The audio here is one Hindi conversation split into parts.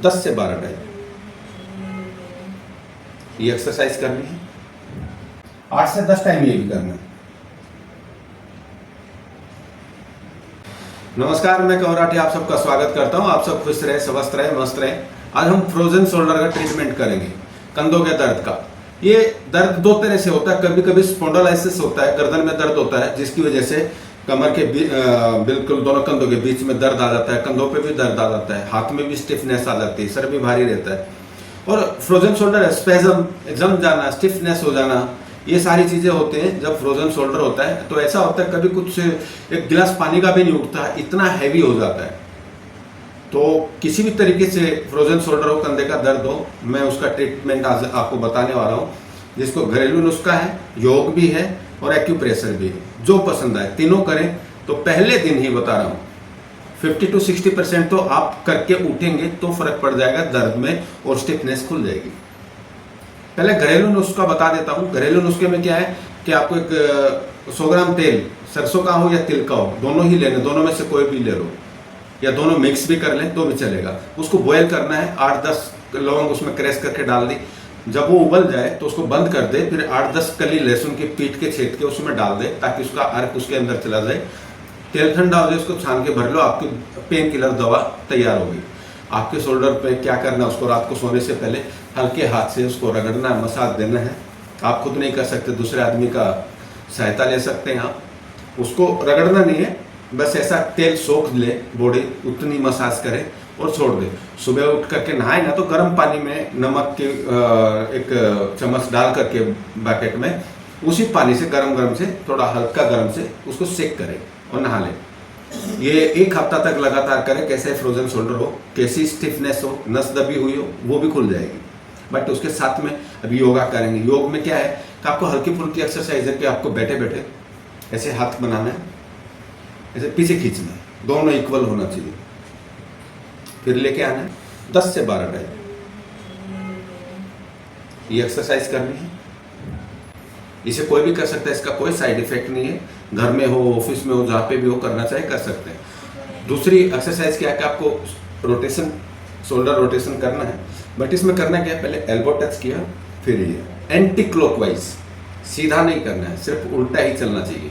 10 से 12 टाइम ये एक्सरसाइज करनी है। 8 से 10 टाइम ये भी करना है। नमस्कार, मैं कंवर राठी आप सबका स्वागत करता हूं। आप सब खुश रहे, स्वस्थ रहे, मस्त रहे। आज हम फ्रोजन शोल्डर का ट्रीटमेंट करेंगे, कंधों के दर्द का। ये दर्द दो तरह से होता है। कभी कभी स्पॉन्डिलोलाइसिस होता है, गर्दन में दर्द होता है, जिसकी वजह से कमर के बिल्कुल दोनों कंधों के बीच में दर्द आ जाता है, कंधों पे भी दर्द आ जाता है, हाथ में भी स्टिफनेस आ जाती है, सर भी भारी रहता है। और फ्रोजन शोल्डर स्पेजम, जम जाना, स्टिफनेस हो जाना, ये सारी चीजें होते हैं जब फ्रोजन शोल्डर होता है। तो ऐसा होता है कभी कुछ एक गिलास पानी का भी नहीं उठता, इतना हैवी हो जाता है। तो किसी भी तरीके से फ्रोजन शोल्डर हो, कंधे का दर्द हो, मैं उसका ट्रीटमेंट आज आपको बताने वाला हूँ, जिसको घरेलू नुस्खा है, योग भी है और एक्यूप्रेशर भी है। जो पसंद आए तीनों करें। तो पहले दिन ही बता रहा हूँ 50 to 60% तो आप करके उठेंगे तो फर्क पड़ जाएगा दर्द में और स्टिफनेस खुल जाएगी। पहले घरेलू नुस्खा बता देता हूँ। घरेलू नुस्खे में क्या है कि आपको एक 100 ग्राम तेल, सरसों का हो या तिल का हो, दोनों ही लेने, दोनों में से कोई भी ले लो, या दोनों मिक्स भी कर लें तो भी चलेगा। उसको बॉयल करना है। 8-10 लौंग उसमें क्रैश करके डाल दी। जब वो उबल जाए तो उसको बंद कर दे। फिर 8-10 कली लहसुन की पीट के छेद के उसमें डाल दे, ताकि उसका अर्क उसके अंदर चला जाए। तेल ठंडा हो जाए, उसको छान के भर लो, आपकी पेन किलर दवा तैयार होगी। आपके शोल्डर पे क्या करना है, उसको रात को सोने से पहले हल्के हाथ से उसको रगड़ना है, मसाज देना है। आप खुद नहीं कर सकते, दूसरे आदमी का सहायता ले सकते हैं आप। उसको रगड़ना नहीं है, बस ऐसा तेल सोख ले बॉडी, उतनी मसाज करें और छोड़ दे। सुबह उठ करके नहाए ना तो गर्म पानी में नमक के एक चम्मच डाल करके बकेट में, उसी पानी से गरम से, थोड़ा हल्का गर्म से उसको सेक करें और नहा लें। ये 1 हफ्ता तक लगातार करें। कैसे फ्रोजन शोल्डर हो, कैसी स्टिफनेस हो, नस दबी हुई हो, वो भी खुल जाएगी। बट उसके साथ में अभी योगा करेंगे। योग में क्या है कि आपको हल्की फुल्की एक्सरसाइज है कि आपको बैठे बैठे ऐसे हाथ बनाना है, ऐसे पीछे खींचना है, दोनों इक्वल होना चाहिए। फिर लेके आना है 10 से 12 टाइम ये एक्सरसाइज करनी है। इसे कोई भी कर सकता है, इसका कोई साइड इफेक्ट नहीं है। घर में हो, ऑफिस में हो, जहाँ पे भी हो, करना चाहे कर सकते हैं। दूसरी एक्सरसाइज क्या है कि आपको रोटेशन, शोल्डर रोटेशन करना है। बट इसमें करना क्या है, पहले एल्बो टच किया, फिर ये एंटी क्लॉकवाइज, सीधा नहीं करना है, सिर्फ उल्टा ही चलना चाहिए।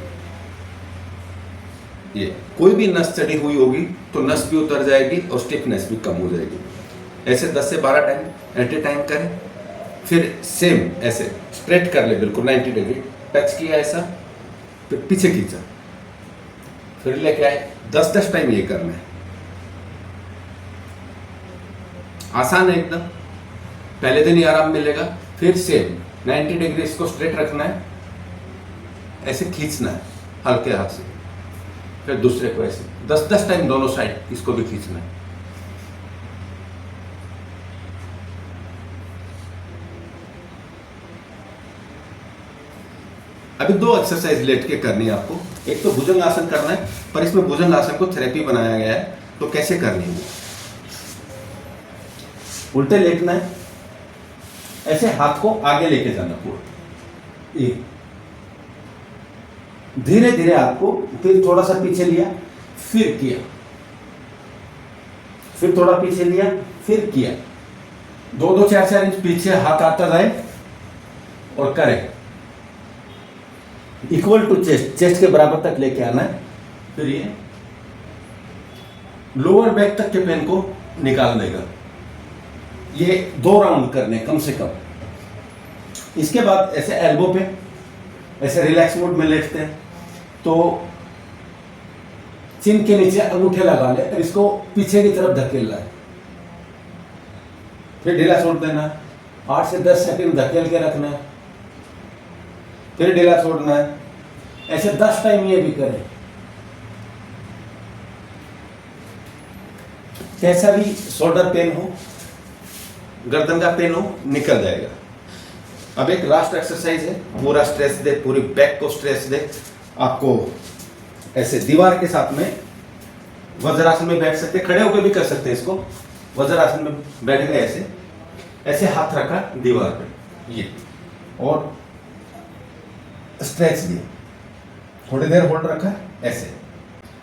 ये कोई भी नस चढ़ी हुई होगी तो नस भी उतर जाएगी और स्टिफनेस भी कम हो जाएगी। ऐसे 10 से 12 टाइम एट ए टाइम करें। फिर सेम ऐसे स्ट्रेट कर ले, बिल्कुल 90 डिग्री टच किया ऐसा, फिर पीछे खींचा, फिर लेके आए। 10-10 टाइम ये करना है। आसान है एकदम। पहले दिन ही आराम मिलेगा। फिर सेम 90 डिग्री इसको स्ट्रेट रखना है, ऐसे खींचना है हल्के हाथ से। फिर दूसरे को ऐसे 10-10 टाइम दोनों साइड इसको भी खींचना है। अभी 2 एक्सरसाइज लेट के करनी है आपको। एक तो भुजंग आसन करना है, पर इसमें भुजंग आसन को थेरेपी बनाया गया है। तो कैसे करनी है, उल्टे लेटना है, ऐसे हाथ को आगे लेके जाना पूरा, ये धीरे धीरे आपको, फिर थोड़ा सा पीछे लिया, फिर किया, फिर थोड़ा पीछे लिया, फिर किया। 2-2, 4-4 इंच पीछे हाथ आता जाए और करें। इक्वल टू चेस्ट, चेस्ट के बराबर तक लेके आना है। फिर ये लोअर बैक तक के पेन को निकाल देगा। ये 2 राउंड करने कम से कम। इसके बाद ऐसे एल्बो पे ऐसे रिलैक्स मोड में लेटते हैं तो चिन के नीचे अंगूठे लगा ले और इसको पीछे की तरफ धकेलना है। फिर ढीला छोड़ देना है। 8 से 10 सेकंड धकेल के रखना है, फिर ढीला छोड़ना है। ऐसे 10 टाइम ये भी करें। कैसा भी शोल्डर पेन हो, गर्दन का पेन हो, निकल जाएगा। अब एक लास्ट एक्सरसाइज है, पूरा स्ट्रेस दे, पूरी बैक को स्ट्रेस दे। आपको ऐसे दीवार के साथ में वज्रासन में बैठ सकते, खड़े होकर भी कर सकते हैं इसको। वज्रासन में बैठ गए, ऐसे ऐसे हाथ रखा दीवार पे, ये, और स्ट्रेच दिया, थोड़ी देर होल्ड रखा, ऐसे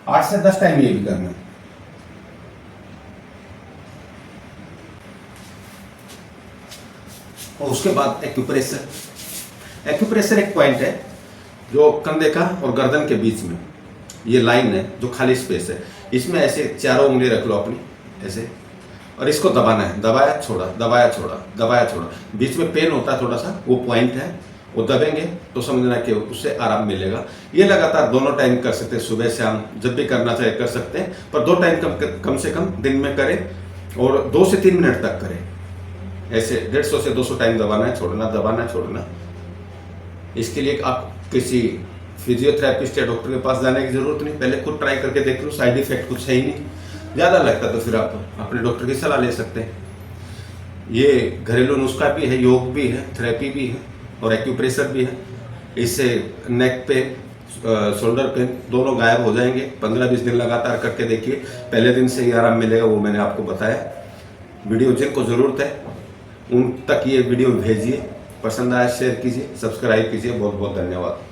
8 से 10 टाइम ये भी करना है। और उसके बाद एक्यूप्रेशर। एक्यूप्रेशर एक पॉइंट है जो कंधे का और गर्दन के बीच में ये लाइन है जो खाली स्पेस है, इसमें ऐसे चारों उंगली रख लो अपनी ऐसे, और इसको दबाना है, दबाया छोड़ा, दबाया छोड़ा, दबाया छोड़ा। बीच में पेन होता है थोड़ा सा, वो पॉइंट है, वो दबेंगे तो समझना कि उससे आराम मिलेगा। ये लगातार दोनों टाइम कर सकते हैं, सुबह शाम जब भी करना चाहे कर सकते हैं, पर 2 टाइम कम से कम दिन में करें और 2 से 3 मिनट तक करें। ऐसे 150 से 200 टाइम दबाना है, छोड़ना, दबाना है, छोड़ना। इसके लिए आप किसी फिजियोथेरेपिस्ट या डॉक्टर के पास जाने की जरूरत नहीं, पहले खुद ट्राई करके देख लो, साइड इफेक्ट कुछ है ही नहीं। ज़्यादा लगता तो फिर आप अपने डॉक्टर की सलाह ले सकते हैं। ये घरेलू नुस्खा भी है, योग भी है, थेरेपी भी है और एक्यूप्रेशर भी है। इससे नेक पे शोल्डर पेन दोनों गायब हो जाएंगे। 15-20 दिन लगातार करके देखिए, पहले दिन से ही आराम मिलेगा, वो मैंने आपको बताया। वीडियो जिनको ज़रूरत है उन तक ये वीडियो भेजिए, पसंद आया शेयर कीजिए, सब्सक्राइब कीजिए। बहुत बहुत धन्यवाद।